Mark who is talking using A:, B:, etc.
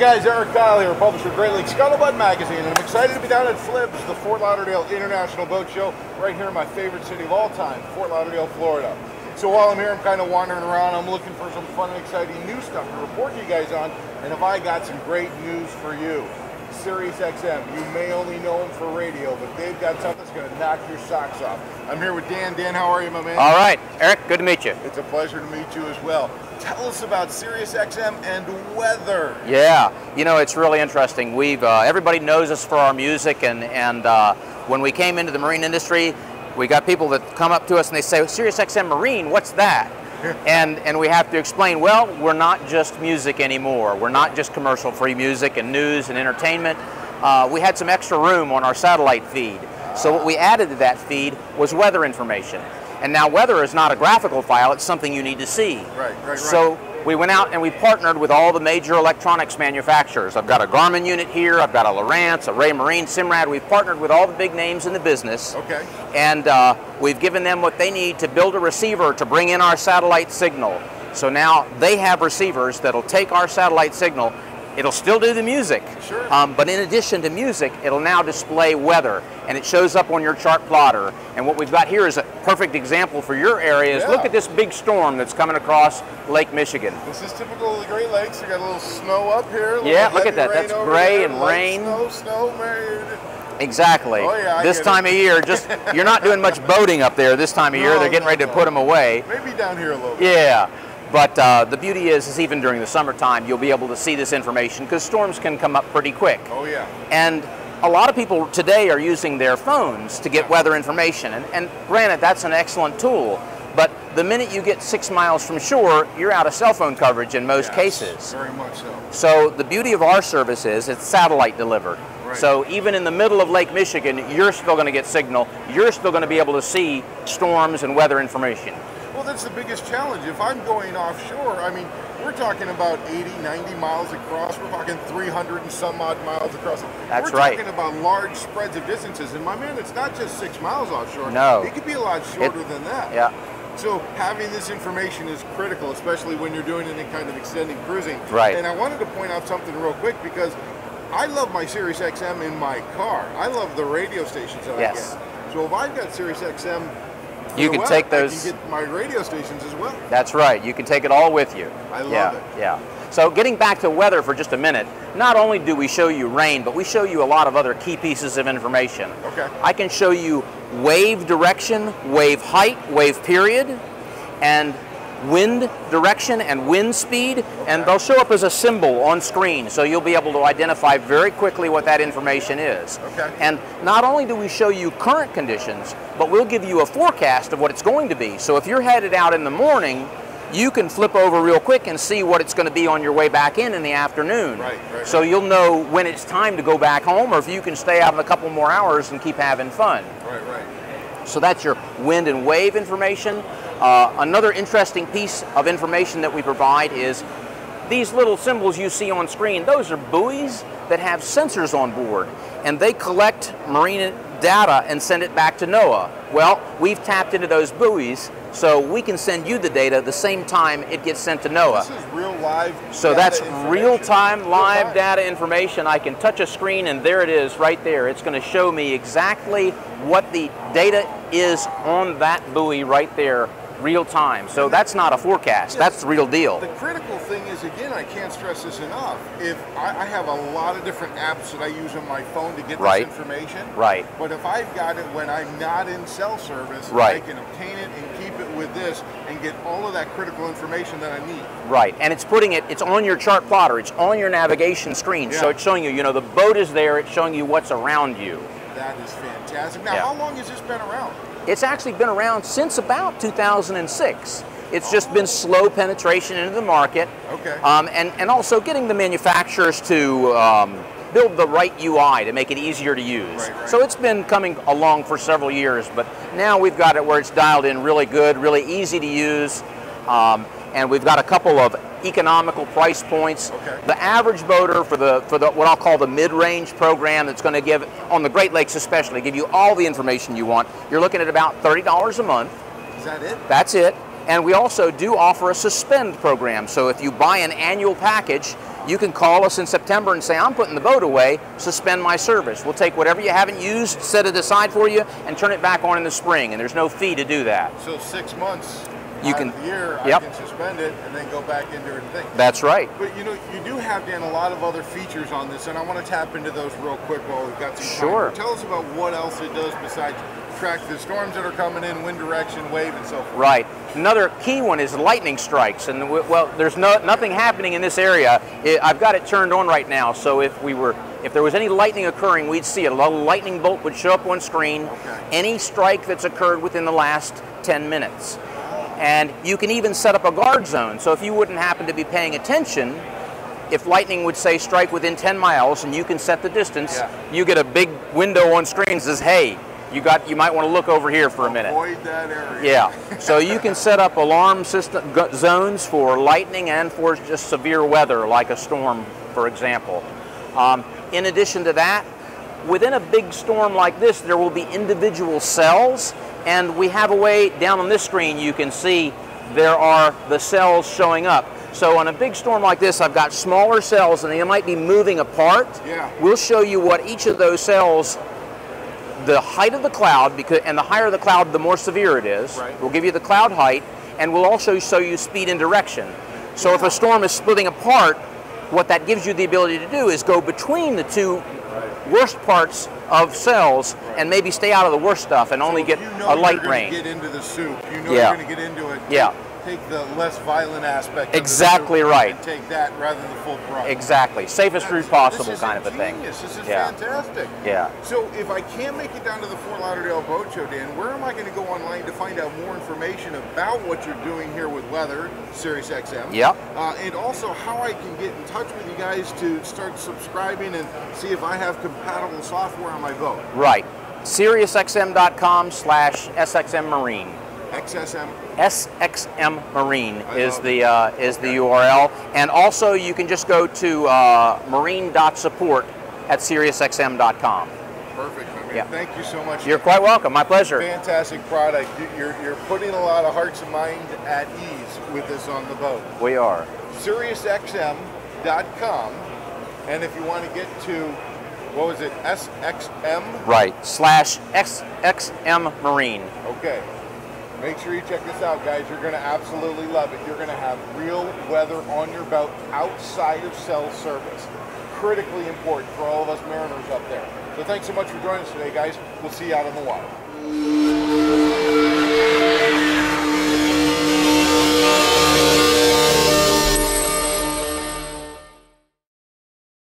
A: guys, Erik here, publisher of Great Lakes Scuttlebutt magazine, and I'm excited to be down at FLIBS, the Fort Lauderdale International Boat Show, right here in my favorite city of all time, Fort Lauderdale, Florida. So while I'm here, I'm kind of wandering around. I'm looking for some fun and exciting new stuff to report to you guys on, and if I got some great news for you. SiriusXM, you may only know them for radio, but they've got something that's going to knock your socks off. I'm here with Dan. Dan, how are you, my man?
B: All right, Erik, good to meet you.
A: It's a pleasure to meet you as well. Tell us about SiriusXM and weather.
B: Yeah, you know, it's really interesting. We've everybody knows us for our music, and when we came into the marine industry, we got people that come up to us and they say, SiriusXM Marine, what's that? And we have to explain, well, we're not just music anymore. We're not just commercial-free music and news and entertainment. We had some extra room on our satellite feed. So what we added to that feed was weather information. And now weather is not a graphical file, it's something you need to see.
A: Right.
B: So we went out and we partnered with all the major electronics manufacturers. I've got a Garmin unit here, I've got a Lowrance, a Ray Marine, Simrad. We've partnered with all the big names in the business.
A: Okay.
B: And we've given them what they need to build a receiver to bring in our satellite signal. So now they have receivers that'll take our satellite signal. It'll still do the music,
A: sure.
B: But in addition to music, it'll now display weather, and it shows up on your chart plotter. And what we've got here is a perfect example for your area. Is look at this big storm that's coming across Lake Michigan.
A: This is typical of the Great Lakes. You got a little snow up here.
B: Yeah, look at that. That's gray and rain.
A: Snow, man.
B: Exactly.
A: Oh, yeah,
B: this time of year, you're not doing much boating up there this time of year. They're getting ready to put them away.
A: Maybe down here a little bit.
B: Yeah. But the beauty is even during the summertime, you'll be able to see this information because storms can come up pretty quick.
A: Oh, yeah.
B: And a lot of people today are using their phones to get weather information. And granted, that's an excellent tool. But the minute you get 6 miles from shore, you're out of cell phone coverage in most cases.
A: Very much so.
B: So the beauty of our service is it's satellite delivered.
A: Right.
B: So even in the middle of Lake Michigan, you're still going to get signal. You're still going to be able to see storms and weather information.
A: Well, that's the biggest challenge. If I'm going offshore, I mean, we're talking about 80, 90 miles across. We're talking 300 and some odd miles across.
B: That's right.
A: We're talking about large spreads of distances. And my man, it's not just 6 miles offshore.
B: No.
A: It could be a lot shorter than that.
B: Yeah.
A: So having this information is critical, especially when you're doing any kind of extended cruising.
B: Right.
A: And I wanted to point out something real quick because I love my SiriusXM in my car. I love the radio stations that I get. So if I've got SiriusXM,
B: you can take those.
A: I can get my radio stations as well.
B: That's right. You can take it all with you.
A: I love it.
B: Yeah. So getting back to weather for just a minute, not only do we show you rain, but we show you a lot of other key pieces of information.
A: Okay.
B: I can show you wave direction, wave height, wave period, and wind direction and wind speed, and they'll show up as a symbol on screen, so you'll be able to identify very quickly what that information is.
A: Okay.
B: And not only do we show you current conditions, but we'll give you a forecast of what it's going to be. So if you're headed out in the morning, you can flip over real quick and see what it's going to be on your way back in the afternoon.
A: Right.
B: So you'll know when it's time to go back home, or if you can stay out a couple more hours and keep having fun.
A: Right.
B: So that's your wind and wave information. Another interesting piece of information that we provide is these little symbols you see on screen. Those are buoys that have sensors on board, and they collect marine data and send it back to NOAA. Well, we've tapped into those buoys, so we can send you the data the same time it gets sent to NOAA.
A: This is real live
B: So that's real-time live data information. I can touch a screen and there it is right there. It's going to show me exactly what the data is on that buoy right there, real time. So that's not a forecast, that's the real deal.
A: The critical thing is, again, I can't stress this enough, if I have a lot of different apps that I use on my phone to get this information.
B: Right.
A: But if I've got it when I'm not in cell service, I can obtain it and keep it with this and get all of that critical information that I need.
B: Right, and it's on your chart plotter, it's on your navigation screen, so it's showing you, the boat is there, it's showing you what's around you.
A: That is fantastic. Now, how long has this been around?
B: It's actually been around since about 2006. It's just been slow penetration into the market.
A: Okay.
B: And also getting the manufacturers to build the right UI to make it easier to use.
A: Right.
B: So it's been coming along for several years, but now we've got it where it's dialed in really good, really easy to use, and we've got a couple of economical price points.
A: Okay.
B: The average boater for the what I'll call the mid-range program that's going to give, on the Great Lakes especially, give you all the information you want, you're looking at about $30 a month.
A: Is that it?
B: That's it. And we also do offer a suspend program. So if you buy an annual package, you can call us in September and say, I'm putting the boat away, suspend my service. We'll take whatever you haven't used, set it aside for you, and turn it back on in the spring, and there's no fee to do that.
A: So 6 months
B: you
A: out
B: can,
A: of the year,
B: yep.
A: I can suspend it and then go back into it and think.
B: That's right.
A: But you know, you do have, Dan, a lot of other features on this, and I want to tap into those real quick while we've got some time.
B: Sure.
A: Tell us about what else it does besides track the storms that are coming in, wind direction, wave, and so forth.
B: Right. Another key one is lightning strikes, and well, there's nothing happening in this area. I've got it turned on right now, so if there was any lightning occurring, we'd see it. A little lightning bolt would show up on screen.
A: Okay.
B: Any strike that's occurred within the last 10 minutes. And you can even set up a guard zone, so if you wouldn't happen to be paying attention, if lightning would say strike within 10 miles and you can set the distance, you get a big window on screen that says, hey, you might want to look over here for a minute.
A: Avoid that area.
B: Yeah, so you can set up alarm system zones for lightning and for just severe weather, like a storm, for example. In addition to that, within a big storm like this, there will be individual cells, and we have a way down on this screen you can see there are the cells showing up. So on a big storm like this, I've got smaller cells and they might be moving apart.
A: Yeah.
B: We'll show you what each of those cells, the height of the cloud, and the higher the cloud, the more severe it is.
A: Right.
B: We'll give you the cloud height, and we'll also show you speed and direction. So if a storm is splitting apart, what that gives you the ability to do is go between the two worst parts of cells and maybe stay out of the worst stuff and only get a light rain.
A: Get into the soup. You know you're going to get into it.
B: Yeah.
A: Take the less violent aspect.
B: Exactly
A: of the soup
B: right.
A: And take that rather than the full brunt.
B: Exactly. Safest route possible, kind of a thing.
A: This is fantastic.
B: Yeah.
A: So if I can't make it down to the Fort Lauderdale Boat Show, Dan, where am I going to go online to find out more information about what you're doing here with weather, SiriusXM?
B: Yep.
A: And also how I can get in touch with you guys to start subscribing and see if I have compatible software on my boat.
B: Right. SiriusXM.com/SXM Marine.
A: XSM.
B: SXM Marine is the URL, and also you can just go to marine.support@SiriusXM.com.
A: Perfect. I mean,
B: Yeah.
A: thank you so much.
B: You're quite welcome. My pleasure.
A: Fantastic product. You're putting a lot of hearts and minds at ease with this on the boat.
B: We are.
A: SiriusXM.com, and if you want to get to, what was it, SXM?
B: Right. /SXM Marine.
A: Okay. Make sure you check this out, guys. You're going to absolutely love it. You're going to have real weather on your boat outside of cell service. Critically important for all of us mariners up there. So thanks so much for joining us today, guys. We'll see you out on the water.